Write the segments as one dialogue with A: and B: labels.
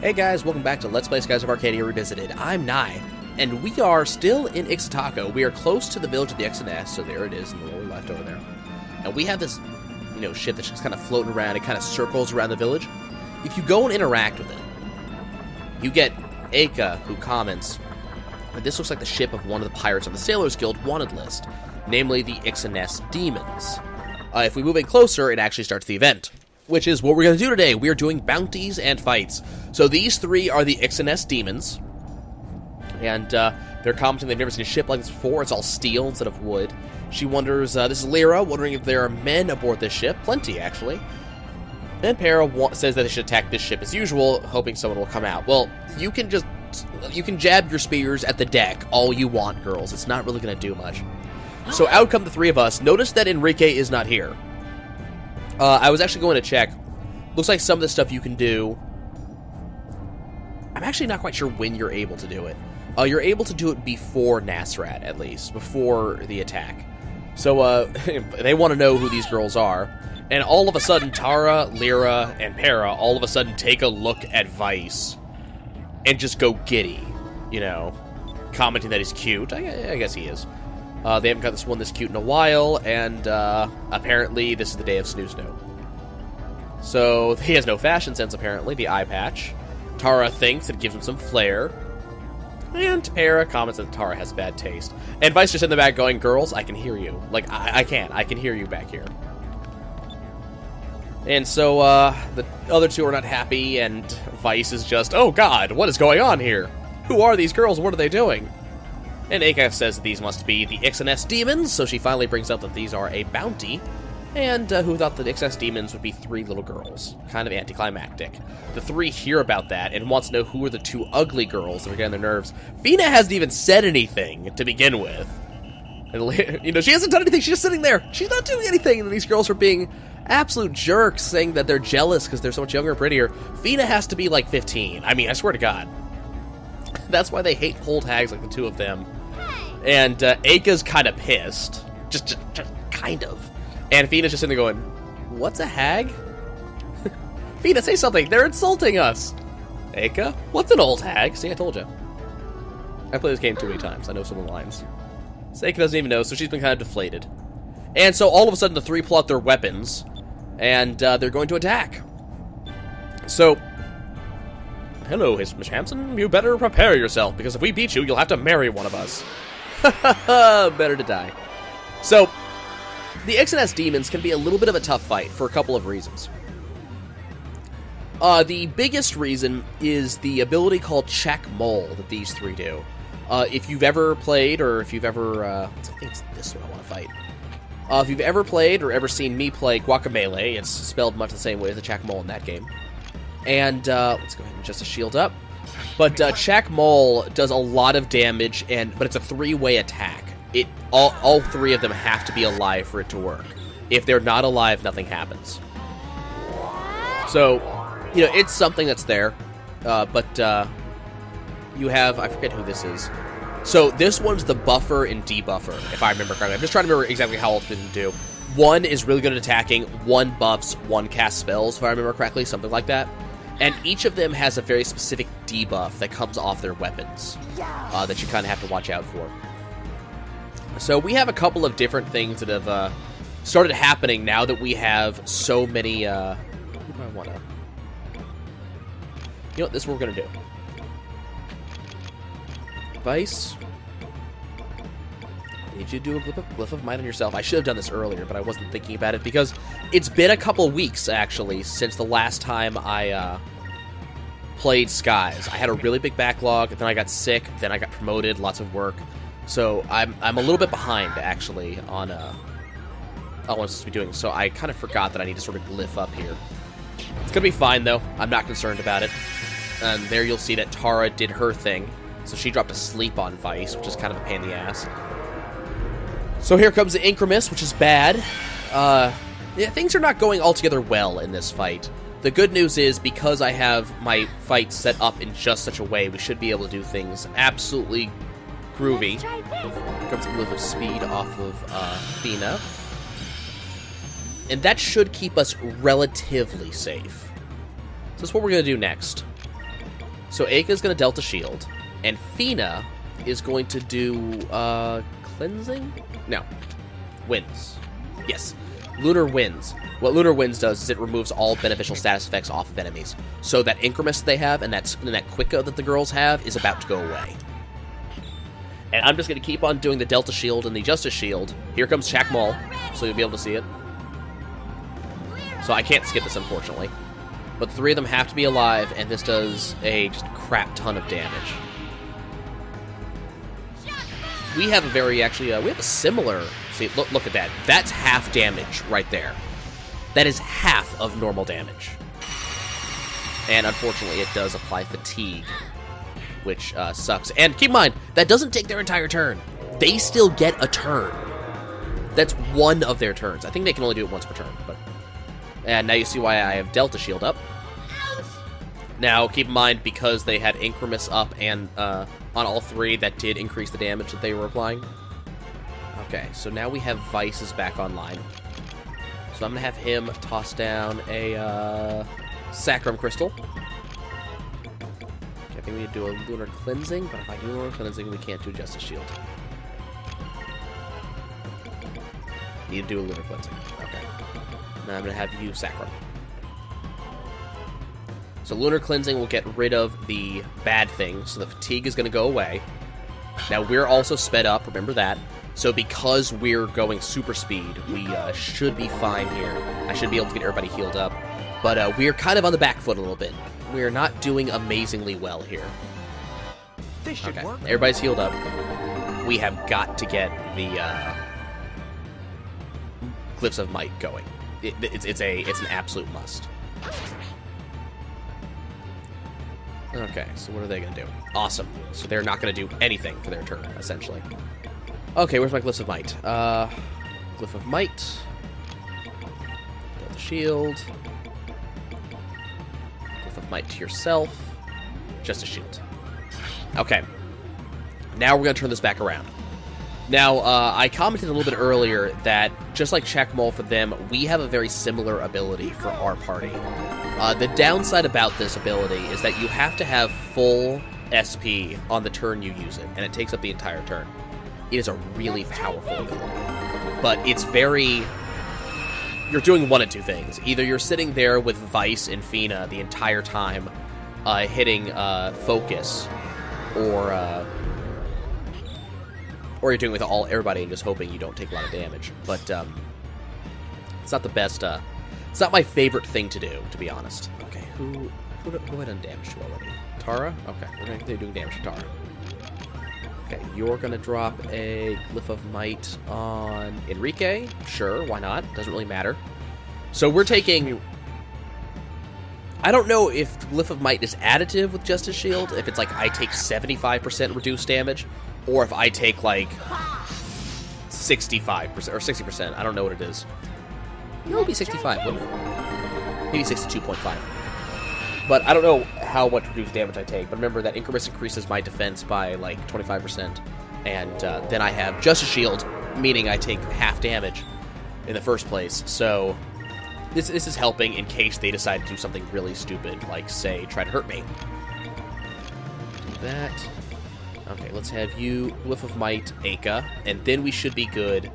A: Hey guys, welcome back to Let's Play Skies of Arcadia Revisited. I'm Nye, and we are still in Ixa'taka. We are close to the village of the Ixa'ness, so there it is in the lower left over there. And we have this, ship that's just kind of floating around. It kind of circles around the village. If you go and interact with it, you get Aka, who comments that this looks like the ship of one of the pirates on the Sailors Guild wanted list, namely the Ixa'ness demons. If we move in closer, it actually starts the event, which is what we're going to do today. We are doing bounties and fights. So these three are the Ixa'ness demons, and they're commenting they've never seen a ship like this before. It's all steel instead of wood. She wonders, this is Lyra, wondering if there are men aboard this ship. Plenty, actually. And Para says that they should attack this ship as usual, hoping someone will come out. Well, you can jab your spears at the deck all you want, girls. It's not really going to do much. So out come the three of us. Notice that Enrique is not here. I was actually going to check. Looks like some of the stuff you can do. I'm actually not quite sure when you're able to do it. You're able to do it before Nasrat, at least. Before the attack. So, they want to know who these girls are. And all of a sudden, Tara, Lyra, and Para all of a sudden take a look at Vice. And just go giddy. Commenting that he's cute. I guess he is. They haven't got this one this cute in a while, and apparently this is the day of Snoo-Snoo. So he has no fashion sense, apparently, the eye patch. Tara thinks it gives him some flair. And Para comments that Tara has bad taste. And Vice just in the back going, girls, I can hear you. Like, I can hear you back here. And so the other two are not happy, and Vice is just, oh god, what is going on here? Who are these girls? What are they doing? And Aka says that these must be the Ixa'ness demons, so she finally brings up that these are a bounty, and who thought that the Ixa'ness demons would be three little girls. Kind of anticlimactic. The three hear about that and wants to know who are the two ugly girls that are getting their nerves. Fina hasn't even said anything to begin with. And, she hasn't done anything, she's just sitting there. She's not doing anything, and these girls are being absolute jerks, saying that they're jealous because they're so much younger and prettier. Fina has to be like 15. I mean, I swear to God. That's why they hate old hags like the two of them. And Aka's kind of pissed. Just kind of. And Fina's just sitting there going, what's a hag? Fina, say something. They're insulting us. Aka, what's an old hag? See, I told you. I played this game too many times. I know some of the lines. So Aka doesn't even know, so she's been kind of deflated. And so all of a sudden the three pull out their weapons. And they're going to attack. So, hello, Miss Hampson. You better prepare yourself, because if we beat you, you'll have to marry one of us. Better to die. So, the Ixa'ness demons can be a little bit of a tough fight for a couple of reasons. The biggest reason is the ability called Check Mole that these three do. If you've ever played, or if you've ever, I think it's this one I want to fight. If you've ever played or ever seen me play Guacamelee, it's spelled much the same way as the Check Mole in that game. And, let's go ahead and just shield up. But Check Mole does a lot of damage, but it's a three-way attack. All three of them have to be alive for it to work. If they're not alive, nothing happens. So, it's something that's there. But you have, I forget who this is. So this one's the buffer and debuffer, if I remember correctly. I'm just trying to remember exactly how all three of them do. One is really good at attacking, one buffs, one casts spells, if I remember correctly, something like that. And each of them has a very specific debuff that comes off their weapons that you kind of have to watch out for. So we have a couple of different things that have started happening now that we have so many... who do I want to... This is what we're going to do. Vice, I need you to do a glyph of might on yourself. I should have done this earlier, but I wasn't thinking about it because it's been a couple weeks, actually, since the last time I played Skies. I had a really big backlog, then I got sick, then I got promoted, lots of work. So I'm a little bit behind, actually, on what I'm supposed to be doing. So I kind of forgot that I need to sort of glyph up here. It's going to be fine, though. I'm not concerned about it. And there you'll see that Tara did her thing. So she dropped asleep on Vice, which is kind of a pain in the ass. So here comes the Incremus, which is bad. Things are not going altogether well in this fight. The good news is, because I have my fight set up in just such a way, we should be able to do things absolutely groovy. Here comes a little speed off of Fina. And that should keep us relatively safe. So that's what we're going to do next. So Aka's going to Delta Shield, and Fina is going to do, cleansing? No. Winds. Yes. Lunar Winds. What Lunar Winds does is it removes all beneficial status effects off of enemies. So that Incremus that they have and that Quicka that the girls have is about to go away. And I'm just going to keep on doing the Delta Shield and the Justice Shield. Here comes Shaq Maul, so you'll be able to see it. So I can't skip this, unfortunately. But the three of them have to be alive, and this does a just crap ton of damage. We have a very, actually, we have a similar... See, look at that. That's half damage right there. That is half of normal damage. And unfortunately, it does apply fatigue, which sucks. And keep in mind, that doesn't take their entire turn. They still get a turn. That's one of their turns. I think they can only do it once per turn. But and now you see why I have Delta Shield up. Now, keep in mind, because they had Incremus up and on all three, that did increase the damage that they were applying. Okay, so now we have Vices back online. So I'm going to have him toss down a Sacrum Crystal. Okay, I think we need to do a Lunar Cleansing, but if I do Lunar Cleansing, we can't do Justice Shield. Need to do a Lunar Cleansing. Okay. Now I'm going to have you Sacrum. So Lunar Cleansing will get rid of the bad things, so the fatigue is going to go away. Now we're also sped up, remember that. So because we're going super speed, we should be fine here. I should be able to get everybody healed up. But we're kind of on the back foot a little bit. We're not doing amazingly well here.
B: This should work.
A: Everybody's healed up. We have got to get the Glyphs of Might going. It's an absolute must. Okay, so what are they going to do? Awesome. So they're not going to do anything for their turn, essentially. Okay, where's my Glyphs of Might? Glyph of Might. Delta Shield. Glyph of Might to yourself. Just a shield. Okay. Now we're going to turn this back around. Now, I commented a little bit earlier that, just like Checkmole for them, we have a very similar ability for our party. The downside about this ability is that you have to have full SP on the turn you use it, and it takes up the entire turn. It is a really powerful ability. But it's very... You're doing one of two things. Either you're sitting there with Vice and Fina the entire time, hitting Focus, or you're doing it with everybody and just hoping you don't take a lot of damage. But it's not the best... it's not my favorite thing to do, to be honest. Okay, who have I done damage to already? Tara? Okay, we're going to continue doing damage to Tara. Okay, you're going to drop a Glyph of Might on Enrique. Sure, why not? Doesn't really matter. So we're taking... I don't know if Glyph of Might is additive with Justice Shield, if it's like I take 75% reduced damage, or if I take like 65% or 60%. I don't know what it is. No, it would be 65, wouldn't it? Maybe 62.5. But I don't know how much reduced damage I take. But remember that Incremus increases my defense by like 25%. And then I have Justice Shield, meaning I take half damage in the first place. So this is helping in case they decide to do something really stupid, like, say, try to hurt me. Do that. Okay, let's have you Glyph of Might, Aka, and then we should be good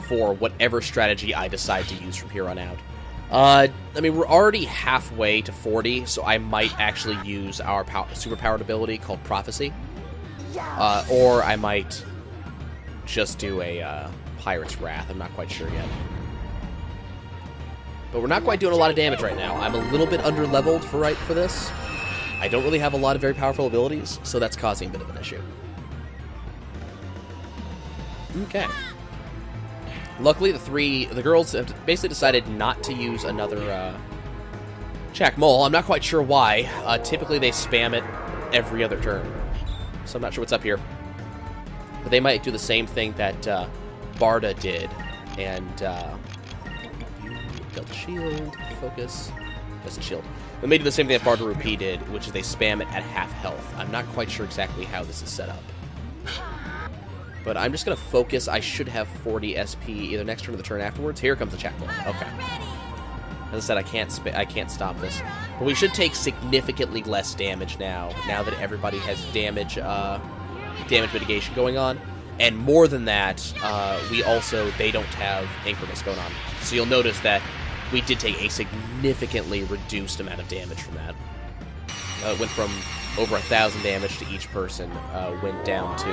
A: for whatever strategy I decide to use from here on out. I mean, we're already halfway to 40, so I might actually use our superpowered ability called Prophecy. Or I might just do a Pirate's Wrath. I'm not quite sure yet. But we're not quite doing a lot of damage right now. I'm a little bit under-leveled for this. I don't really have a lot of very powerful abilities, so that's causing a bit of an issue. Okay. Luckily, the girls have basically decided not to use another Jack Mole. I'm not quite sure why. Typically, they spam it every other turn, so I'm not sure what's up here. But they might do the same thing that Barda did, and Delta Shield, Focus, Delta Shield. They may do the same thing that Barda Rupee did, which is they spam it at half health. I'm not quite sure exactly how this is set up. But I'm just going to focus. I should have 40 SP either next turn or the turn afterwards. Here comes the Chaplain. Okay. As I said, I can't stop this. But we should take significantly less damage now that everybody has damage mitigation going on. And more than that, they don't have Ixa'ness going on. So you'll notice that we did take a significantly reduced amount of damage from that. It went from over 1,000 damage to each person, went down to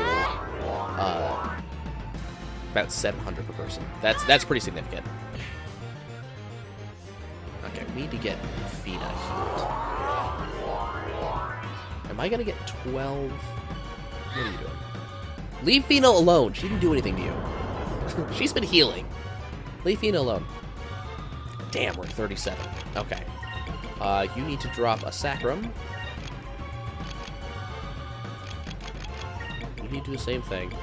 A: about 700 per person. That's pretty significant. Okay, we need to get Fina healed. Am I gonna get 12? What are you doing? Leave Fina alone. She didn't do anything to you. She's been healing. Leave Fina alone. Damn, we're at 37. Okay. You need to drop a Sacrum. You need to do the same thing.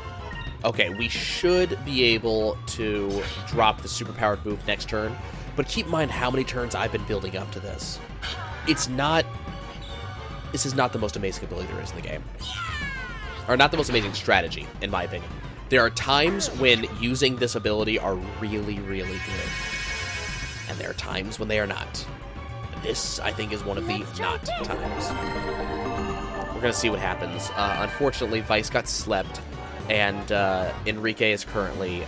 A: Okay, we should be able to drop the superpowered move next turn, but keep in mind how many turns I've been building up to this. This is not the most amazing ability there is in the game. Or not the most amazing strategy, in my opinion. There are times when using this ability are really, really good. And there are times when they are not. This, I think, is one of the not times. We're going to see what happens. Unfortunately, Vice got slept, and Enrique is currently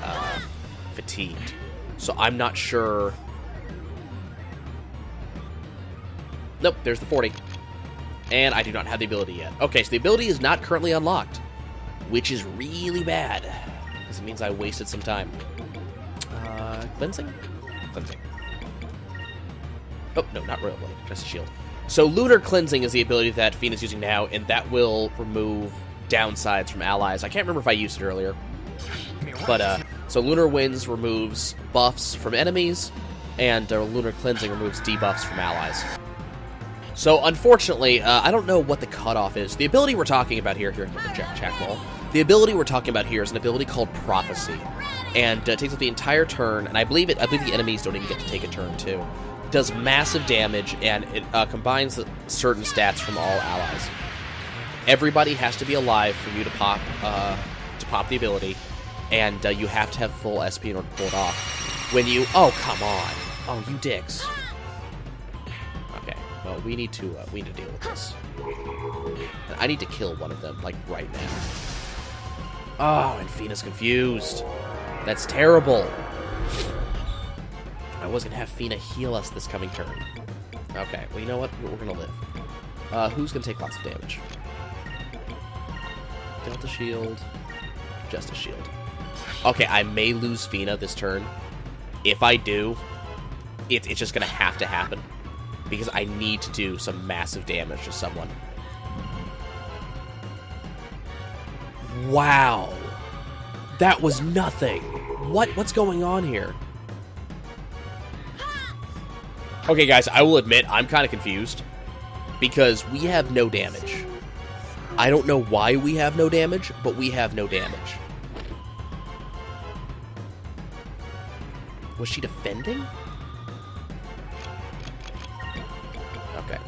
A: fatigued. So I'm not sure... Nope, there's the 40. And I do not have the ability yet. Okay, so the ability is not currently unlocked, which is really bad, because it means I wasted some time. Cleansing? Cleansing. Oh, no, not Royal Blade, just a shield. So Lunar Cleansing is the ability that Fina's using now, and that will remove downsides from allies. I can't remember if I used it earlier. But, so Lunar Winds removes buffs from enemies, and Lunar Cleansing removes debuffs from allies. So, unfortunately, I don't know what the cutoff is. The ability we're talking about here in the Jack Ball, the ability we're talking about here is an ability called Prophecy. And it takes up the entire turn, and I believe the enemies don't even get to take a turn, too. It does massive damage, and it combines certain stats from all allies. Everybody has to be alive for you to pop the ability, and you have to have full SP in order to pull it off. When you... Oh, come on. Oh, you dicks. Well, we need to deal with this. And I need to kill one of them, like, right now. Oh, and Fina's confused. That's terrible. I was going to have Fina heal us this coming turn. Okay, well, you know what? We're going to live. Who's going to take lots of damage? Delta shield. Just a shield. Okay, I may lose Fina this turn. If I do, it's just going to have to happen. Because I need to do some massive damage to someone. Wow. That was nothing. What's going on here? Okay, guys, I will admit, I'm kind of confused. Because we have no damage. I don't know why we have no damage, but we have no damage. Was she defending? Okay.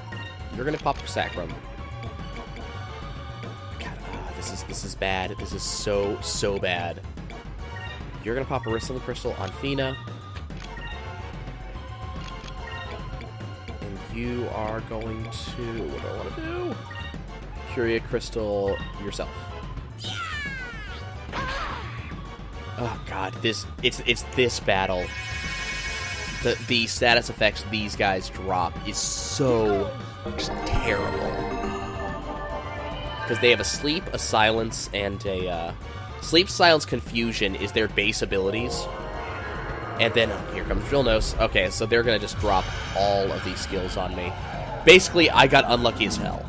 A: You're gonna pop a Sacrum. God, this is bad. This is so bad. You're gonna pop a Crystal Crystal on Fina. And you are going to... What do I want to do? Curia Crystal yourself. Oh god, it's this battle. The status effects these guys drop is so just terrible. Because they have a Sleep, a Silence, and a... Sleep, Silence, Confusion is their base abilities. And then, here comes Drillnose. Okay, so they're gonna just drop all of these skills on me. Basically, I got unlucky as hell.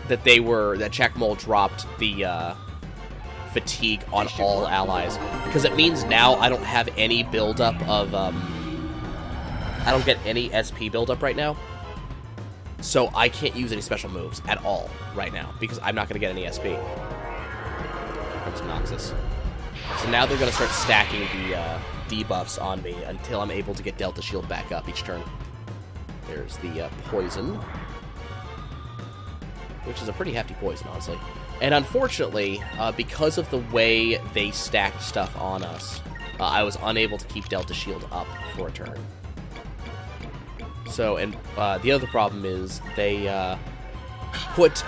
A: That Chakmol dropped the, fatigue on all allies. Because it means now I don't have any buildup of, I don't get any SP buildup right now. So I can't use any special moves at all right now. Because I'm not going to get any SP. Here comes Noxus. So now they're going to start stacking the debuffs on me until I'm able to get Delta Shield back up each turn. There's the Poison. Which is a pretty hefty poison, honestly. And unfortunately, because of the way they stacked stuff on us, I was unable to keep Delta Shield up for a turn. So, and the other problem is they put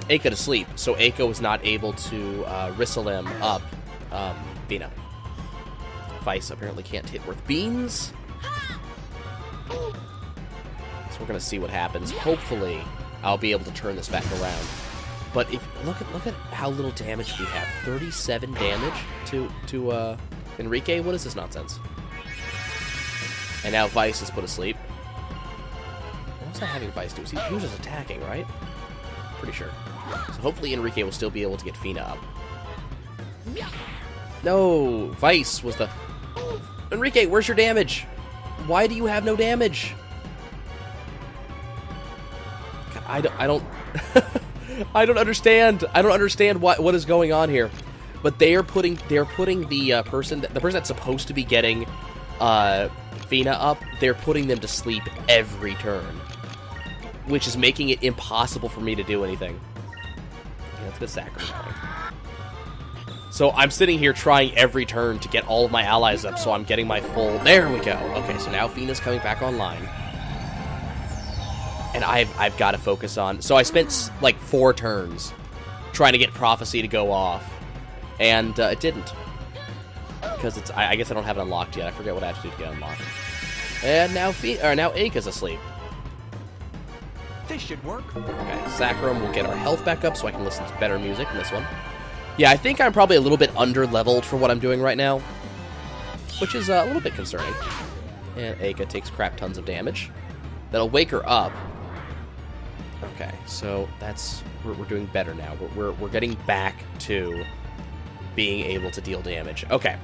A: Ika to sleep, so Ika was not able to wrestle him up Vina. Vice apparently can't hit worth beans. So we're gonna see what happens. Hopefully, I'll be able to turn this back around. But if look at how little damage we have. 37 damage to Enrique. What is this nonsense? And now Vice is put asleep. What was I having Vice do? He was just attacking, right? Pretty sure. So hopefully Enrique will still be able to get Fina up. No, Vice was the... Enrique, where's your damage? Why do you have no damage? God, I don't I don't understand. I don't understand what is going on here. But they're putting the person that's supposed to be getting Fina up, they're putting them to sleep every turn, which is making it impossible for me to do anything. Yeah, let's get Sacrament going. So I'm sitting here trying every turn to get all of my allies up, so I'm getting my full... There we go. Okay, so now Fina's coming back online. And I've got to focus on... So I spent, like, 4 turns trying to get Prophecy to go off. And it didn't. Because it's... I guess I don't have it unlocked yet. I forget what I have to do to get it unlocked. And now Aka's asleep.
B: This should work.
A: Okay, Sacrum will get our health back up so I can listen to better music in this one. Yeah, I think I'm probably a little bit under-leveled for what I'm doing right now, which is a little bit concerning. And Aka takes crap tons of damage. That'll wake her up. Okay, so that's... We're doing better now. We're getting back to being able to deal damage. Okay.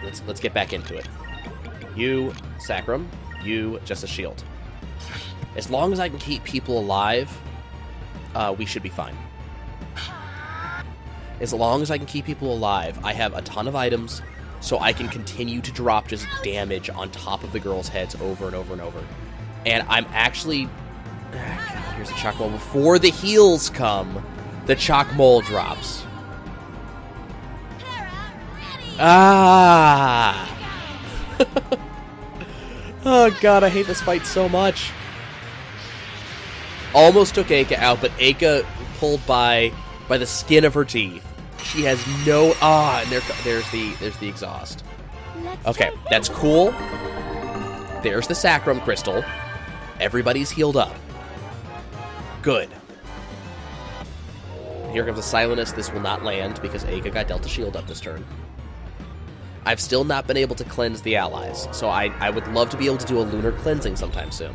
A: Let's get back into it. You, Sacrum. You, just a shield. As long as I can keep people alive, we should be fine. As long as I can keep people alive, I have a ton of items, so I can continue to drop just damage on top of the girls' heads over and over and over. And I'm actually... God, here's the Chalk Mole. Before the heals come, the Chalk Mole drops. Ah! Oh god, I hate this fight so much. Almost took Aka out, but Aka pulled by the skin of her teeth. She has no... Ah, and there's the exhaust. Okay, that's cool. There's the Sacrum Crystal. Everybody's healed up. Good. Here comes the Ixa'ness. This will not land because Aka got dealt a shield up this turn. I've still not been able to cleanse the allies, so I would love to be able to do a lunar cleansing sometime soon.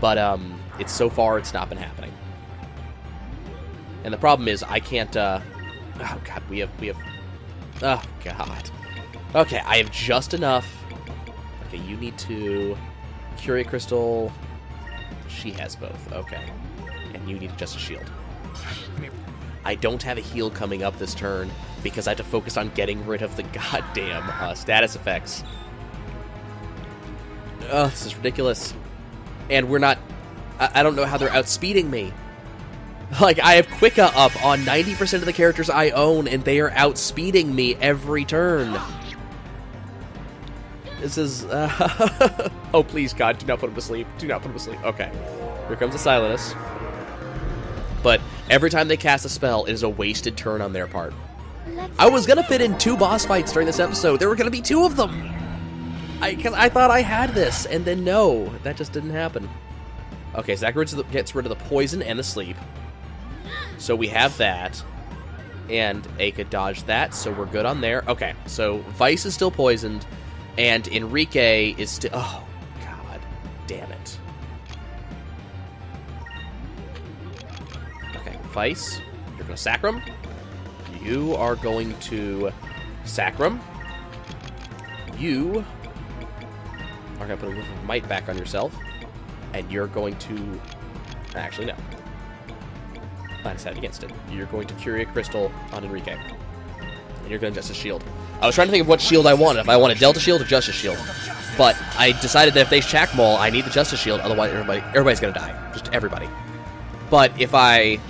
A: But, so far, it's not been happening. And the problem is, I can't, oh god, we have, oh god. Okay, I have just enough. Okay, you need to Curia Crystal. She has both, okay. And you need just a shield. I don't have a heal coming up this turn because I have to focus on getting rid of the goddamn status effects. Ugh, this is ridiculous. And we're not... I don't know how they're outspeeding me. Like, I have Quicka up on 90% of the characters I own, and they are outspeeding me every turn. This is... Oh, please, God, do not put him to sleep. Do not put him to sleep. Okay. Here comes the Ixa'ness. But every time they cast a spell, it is a wasted turn on their part. I was going to fit in 2 boss fights during this episode. There were going to be 2 of them. I thought I had this, and then no. That just didn't happen. Okay, Zach gets rid of the poison and the sleep. So we have that. And Aka dodged that, so we're good on there. Okay, so Vice is still poisoned, and Enrique is still... Oh, god damn it. Okay, Vice, you're going to Sacrum. You are going to Sacrum. You are going to put a little might back on yourself. And you're going to... Actually, no. I decided against it. You're going to Curia Crystal on Enrique. And you're going to Justice Shield. I was trying to think of what shield I wanted. If I wanted Delta Shield or Justice Shield. But I decided that if they Chalk Mole, I need the Justice Shield. Otherwise, everybody's going to die. Just everybody. But if I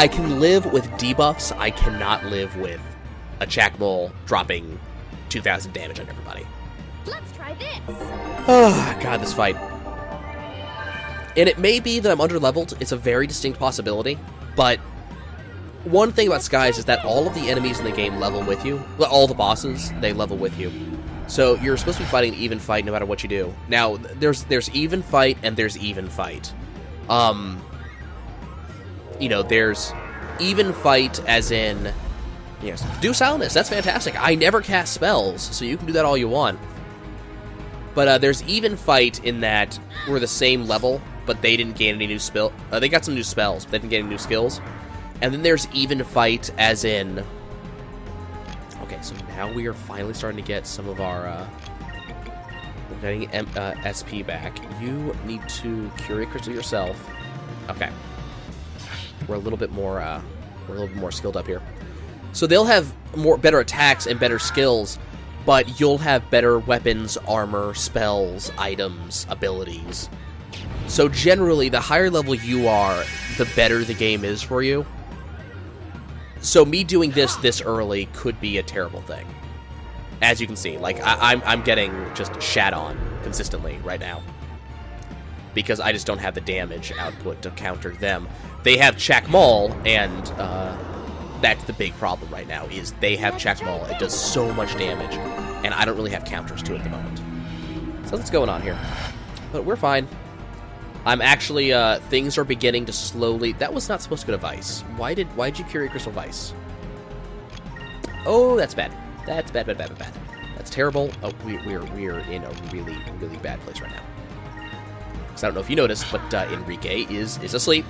A: can live with debuffs. I cannot live with a Chalk Mole dropping 2,000 damage on everybody.
C: Let's try this.
A: Oh, God, this fight. And it may be that I'm underleveled. It's a very distinct possibility. But one thing about Skies is that all of the enemies in the game level with you. Well, all the bosses, they level with you. So you're supposed to be fighting an even fight no matter what you do. Now, there's even fight and there's even fight. You know, there's even fight as in, yes, do Ixa'ness. That's fantastic. I never cast spells, so you can do that all you want. But there's even fight in that we're the same level, but they didn't gain any new spell. They got some new spells, but they didn't get any new skills. And then there's even fight as in, okay, so now we are finally starting to get some of our, we're getting SP back. You need to Curia Crystal yourself. Okay. We're a little bit more skilled up here. So they'll have better attacks and better skills, but you'll have better weapons, armor, spells, items, abilities. So generally, the higher level you are, the better the game is for you. So me doing this early could be a terrible thing. As you can see, like, I'm getting just shat on consistently right now. Because I just don't have the damage output to counter them. They have Chak Maul, and that's the big problem right now, is they have Chak Maul. It does so much damage, and I don't really have counters to it at the moment. So what's going on here? But we're fine. I'm actually, things are beginning to slowly... That was not supposed to go to Vice. Why did you Curia Crystal Vice? Oh, that's bad. That's bad. That's terrible. Oh, we're in a really, really bad place right now. Because I don't know if you noticed, but Enrique is asleep.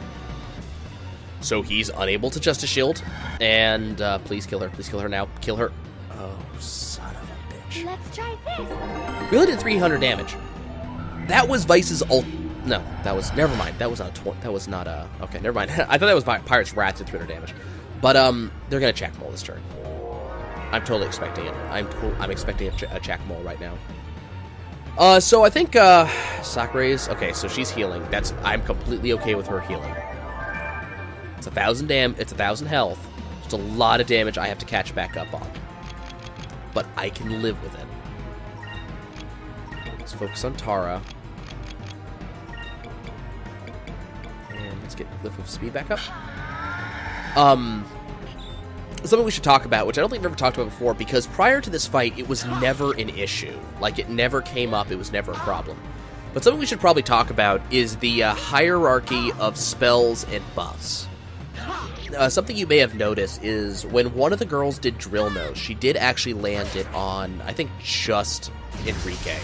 A: So he's unable to Justice Shield. And please kill her. Please kill her now. Kill her. Oh, son of a bitch.
C: Let's try this.
A: We only did 300 damage. That was Vice's ult. No, that was... Never mind. That was not a... That was not a... Okay, never mind. I thought that was Pirate's Wrath at 300 damage. But, they're gonna Chak Maul this turn. I'm totally expecting it. I'm expecting a Chak Maul right now. So I think, Sakurai's... Okay, so she's healing. I'm completely okay with her healing. It's 1,000 it's 1,000 health. It's a lot of damage I have to catch back up on. But I can live with it. Let's focus on Tara. And let's get Glyph of Speed back up. Something we should talk about, which I don't think we've ever talked about before, because prior to this fight, it was never an issue. Like, it never came up, it was never a problem. But something we should probably talk about is the hierarchy of spells and buffs. Something you may have noticed is when one of the girls did Drill Nose, she did actually land it on, I think, just Enrique.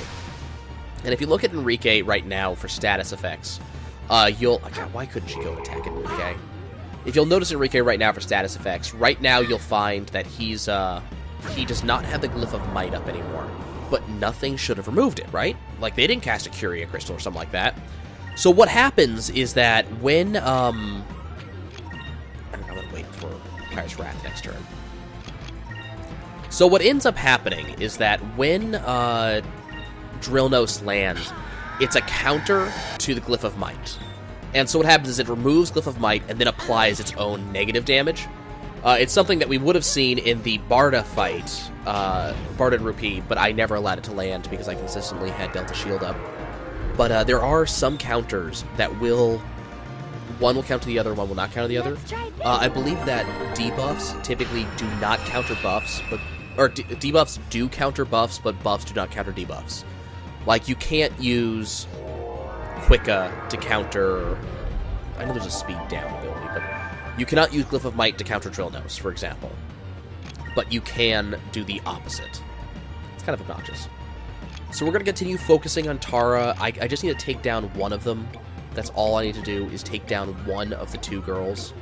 A: And if you look at Enrique right now for status effects, you'll... God, why couldn't she go attack Enrique? If you'll notice Enrique right now for status effects, right now you'll find that he does not have the Glyph of Might up anymore. But nothing should have removed it, right? Like, they didn't cast a Curia Crystal or something like that. So what happens is that when, I'm gonna wait for Pirate's Wrath next turn. So what ends up happening is that when, Drillnos lands, it's a counter to the Glyph of Might. And so what happens is it removes Glyph of Might and then applies its own negative damage. It's something that we would have seen in the Barda fight, Barda and Rupee, but I never allowed it to land because I consistently had Delta Shield up. But there are some counters that will... One will counter the other, one will not counter the other. I believe that debuffs typically do not counter buffs, but... Or debuffs do counter buffs, but buffs do not counter debuffs. Like, you can't use Quicka to counter... I know there's a speed down ability, but you cannot use Glyph of Might to counter Drill Nose, for example. But you can do the opposite. It's kind of obnoxious. So we're going to continue focusing on Tara. I just need to take down one of them. That's all I need to do, is take down one of the two girls.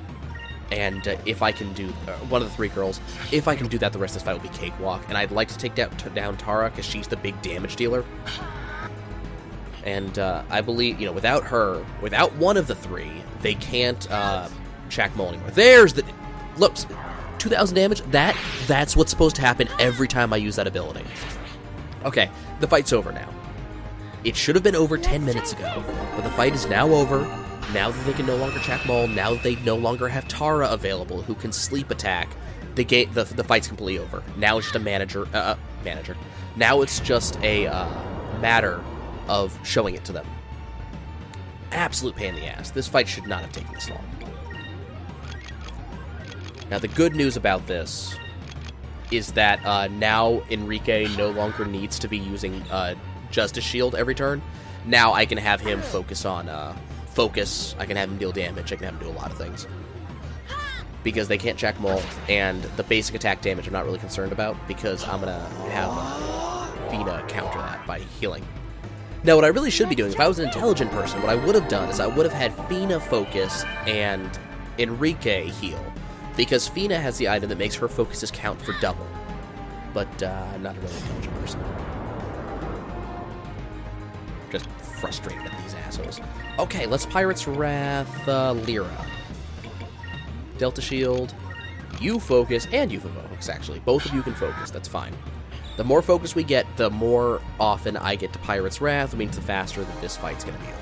A: And if I can do... one of the three girls. If I can do that, the rest of this fight will be cakewalk. And I'd like to take down Tara, because she's the big damage dealer. And I believe, without her, without one of the three, they can't Chak Maul anymore. There's the... Look, 2,000 damage, that's what's supposed to happen every time I use that ability. Okay, the fight's over now. It should have been over 10 minutes ago, but the fight is now over. Now that they can no longer Chak Maul, now that they no longer have Tara available, who can sleep attack, the fight's completely over. Now it's just a manager. Now it's just a matter of showing it to them. Absolute pain in the ass. This fight should not have taken this long. Now, the good news about this is that now Enrique no longer needs to be using Justice Shield every turn. Now I can have him focus on focus. I can have him deal damage. I can have him do a lot of things. Because they can't check Mole, and the basic attack damage I'm not really concerned about, because I'm going to have Fina counter that by healing. Now, what I really should be doing, if I was an intelligent person, what I would have done is I would have had Fina focus and Enrique heal. Because Fina has the item that makes her focuses count for double. But I'm not a really intelligent person. Just frustrated at these assholes. Okay, let's Pirate's Wrath Lyra. Delta Shield, you focus, and you focus, actually. Both of you can focus, that's fine. The more focus we get, the more often I get to Pirate's Wrath, which means the faster that this fight's going to be over.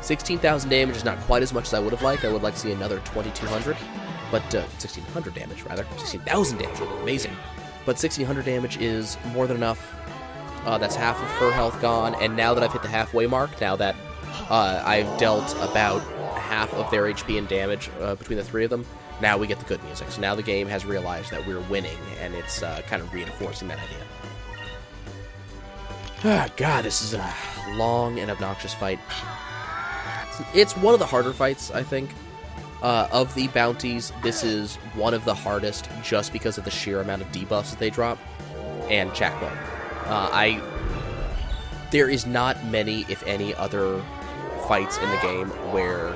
A: 16,000 damage is not quite as much as I would have liked. I would like to see another 2,200, but 1,600 damage, rather. 16,000 damage would be amazing. But 1,600 damage is more than enough. That's half of her health gone, and now that I've hit the halfway mark, now that I've dealt about half of their HP and damage between the three of them, now we get the good music. So now the game has realized that we're winning, and it's kind of reinforcing that idea. Ah, God, this is a long and obnoxious fight. It's one of the harder fights, I think. Of the bounties, this is one of the hardest just because of the sheer amount of debuffs that they drop, and Chakmo. There is not many, if any, other fights in the game where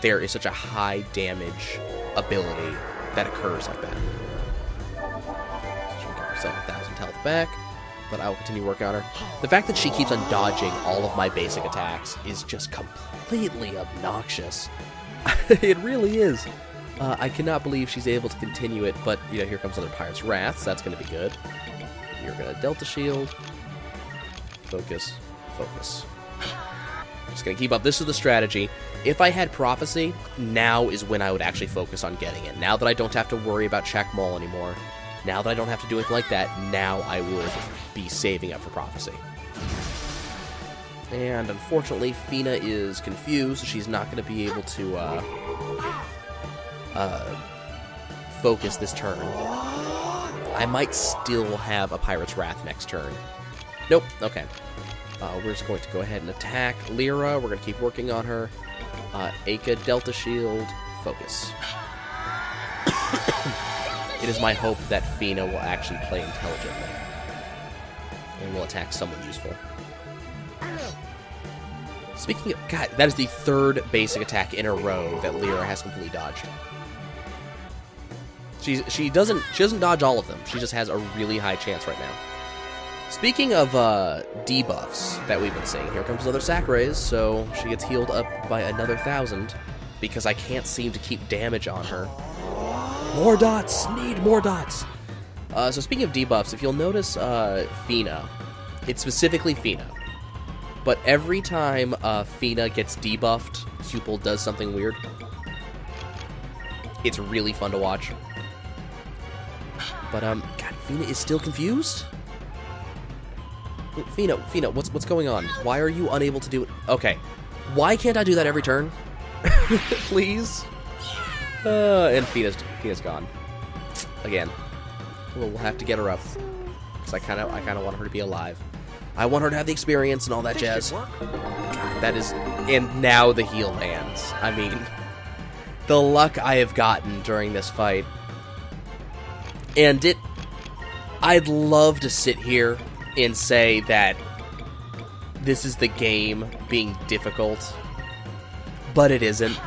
A: there is such a high damage ability that occurs like that. She'll give herself 1,000 health back, but I will continue working on her. The fact that she keeps on dodging all of my basic attacks is just completely obnoxious. It really is. I cannot believe she's able to continue it, but, you know, here comes another Pirate's Wrath, so that's going to be good. You're going to Delta Shield. Focus. Focus. Just going to keep up. This is the strategy. If I had Prophecy, now is when I would actually focus on getting it. Now that I don't have to worry about Check Mole anymore, now that I don't have to do anything like that, now I would be saving up for Prophecy. And unfortunately, Fina is confused. She's not going to be able to focus this turn. I might still have a Pirate's Wrath next turn. Nope. Okay. We're just going to go ahead and attack Lyra. We're going to keep working on her. Aka, Delta Shield, focus. It is my hope that Fina will actually play intelligently. And will attack someone useful. Speaking of... God, that is the third basic attack in a row that Lyra has completely dodged. She doesn't dodge all of them. She just has a really high chance right now. Speaking of debuffs that we've been seeing, here comes another Sack Raise, so she gets healed up by another 1,000 because I can't seem to keep damage on her. More dots! Need more dots! So speaking of debuffs, if you'll notice Fina, it's specifically Fina, but every time Fina gets debuffed, Cupil does something weird. It's really fun to watch. But, God, Fina is still confused? Fina, what's going on? Why are you unable to do it? Okay. Why can't I do that every turn? Please? And Fina's gone. Again. We'll have to get her up. Because I kind of want her to be alive. I want her to have the experience and all that jazz. God, that is... And now the heal lands. I mean... The luck I have gotten during this fight. And I'd love to sit here and say that this is the game being difficult, but it isn't.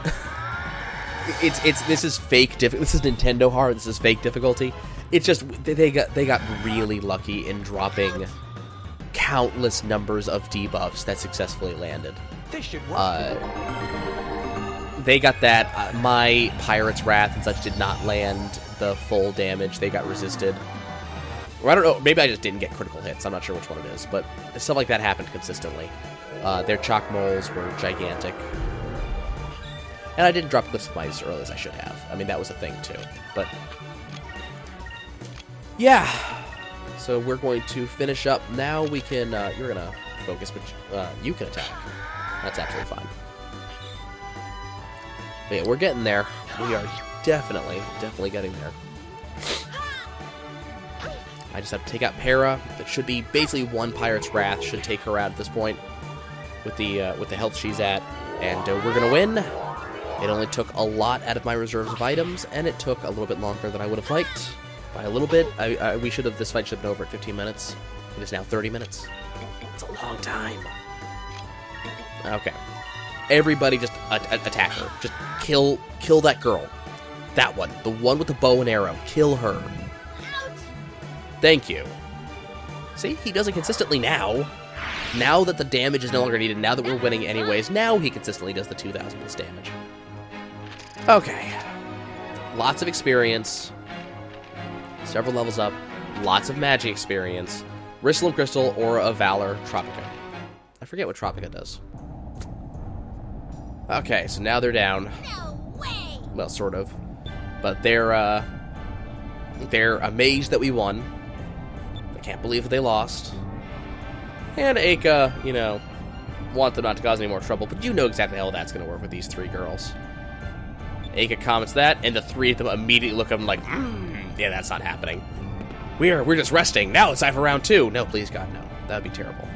A: This is fake this is Nintendo hard. This is fake difficulty. It's just they got really lucky in dropping countless numbers of debuffs that successfully landed.
B: This should work.
A: They got that. My Pirate's Wrath and such did not land the full damage. They got resisted. Or I don't know, maybe I just didn't get critical hits. I'm not sure which one it is, but stuff like that happened consistently. Their Chalk Moles were gigantic. And I didn't drop Glyphs of Might as early as I should have. I mean, that was a thing, too. But Yeah. So we're going to finish up. Now we can, you're going to focus, but you can attack. That's absolutely fine. But yeah, we're getting there. We are definitely getting there. I just have to take out Para. That should be basically one Pirate's Wrath. Should take her out at this point with the health she's at. And we're going to win. It only took a lot out of my reserves of items, and it took a little bit longer than I would have liked. By a little bit. This fight should have been over at 15 minutes. It is now 30 minutes. It's a long time. Okay. Everybody just attack her. Just kill that girl. That one. The one with the bow and arrow. Kill her. Thank you. See? He does it consistently now. Now that the damage is no longer needed, now that we're winning anyways, now he consistently does the 2,000 plus damage. Okay. Lots of experience. Several levels up. Lots of magic experience. Rissalem Crystal, Aura of Valor, Tropica. I forget what Tropica does. Okay, so now they're down.
C: No way!
A: Well, sort of. But they're amazed that we won. They can't believe that they lost. And Ika, you know, want them not to cause any more trouble, but you know exactly how that's going to work with these three girls. Ika comments that, and the three of them immediately look at him like, yeah, that's not happening. We're just resting. Now it's time for round 2. No, please, God, no. That would be terrible.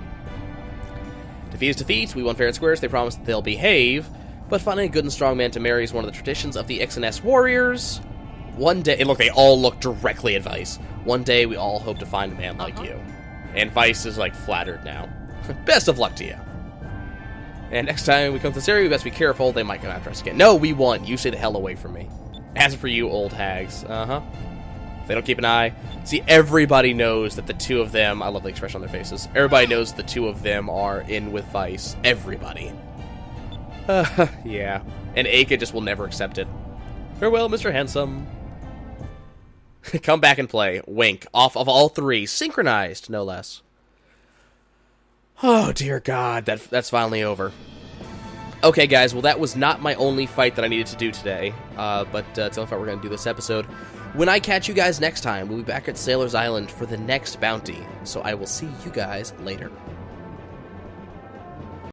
A: Defeat is defeat. We won fair and square, so they promise that they'll behave. But finding a good and strong man to marry is one of the traditions of the Ixa'ness warriors. One day, and look, they all look directly at Vice. One day, we all hope to find a man like you. And Vice is, like, flattered now. Best of luck to you. And next time we come to this area, we best be careful. They might come after us again. No, we won. You stay the hell away from me. As for you, old hags. If they don't keep an eye. See, everybody knows that the two of them, I love the expression on their faces. Everybody knows the two of them are in with Vice. Everybody. Yeah. And Aka just will never accept it. Farewell, Mr. Handsome. Come back and play. Wink. Off of all three. Synchronized, no less. Oh, dear God. That's finally over. Okay, guys. Well, that was not my only fight that I needed to do today. But it's the only fight we're going to do this episode. When I catch you guys next time, we'll be back at Sailor's Island for the next bounty. So I will see you guys later.